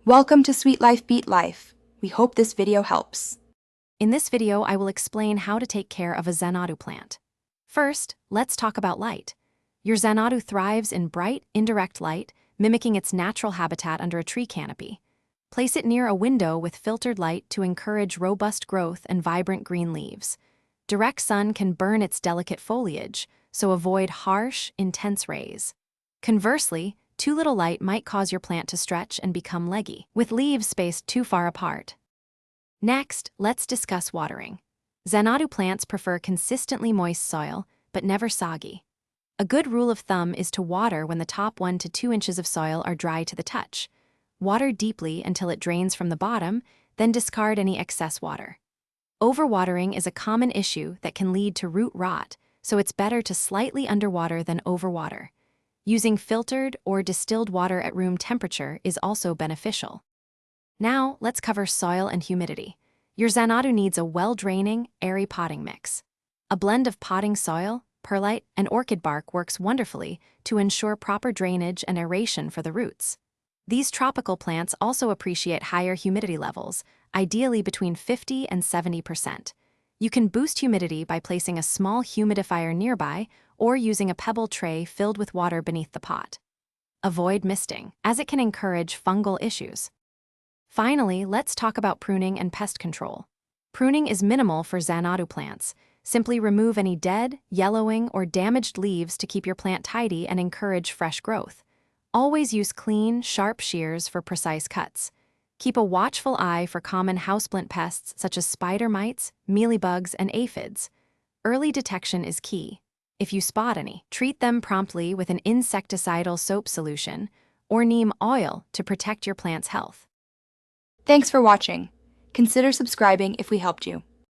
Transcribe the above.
Welcome to Sweet Life Beat Life. We hope this video helps. In this video, I will explain how to take care of a Xanadu plant. First, let's talk about light. Your Xanadu thrives in bright, indirect light, mimicking its natural habitat under a tree canopy. Place it near a window with filtered light to encourage robust growth and vibrant green leaves. Direct sun can burn its delicate foliage, so avoid harsh, intense rays. Conversely, too little light might cause your plant to stretch and become leggy, with leaves spaced too far apart. Next, let's discuss watering. Xanadu plants prefer consistently moist soil, but never soggy. A good rule of thumb is to water when the top 1 to 2 inches of soil are dry to the touch. Water deeply until it drains from the bottom, then discard any excess water. Overwatering is a common issue that can lead to root rot, so it's better to slightly underwater than overwater. Using filtered or distilled water at room temperature is also beneficial. Now, let's cover soil and humidity. Your Xanadu needs a well-draining, airy potting mix. A blend of potting soil, perlite, and orchid bark works wonderfully to ensure proper drainage and aeration for the roots. These tropical plants also appreciate higher humidity levels, ideally between 50 and 70%. You can boost humidity by placing a small humidifier nearby or using a pebble tray filled with water beneath the pot. Avoid misting, as it can encourage fungal issues. Finally, let's talk about pruning and pest control. Pruning is minimal for Xanadu plants. Simply remove any dead, yellowing, or damaged leaves to keep your plant tidy and encourage fresh growth. Always use clean, sharp shears for precise cuts. Keep a watchful eye for common houseplant pests such as spider mites, mealybugs, and aphids. Early detection is key. If you spot any, treat them promptly with an insecticidal soap solution or neem oil to protect your plant's health. Thanks for watching. Consider subscribing if we helped you.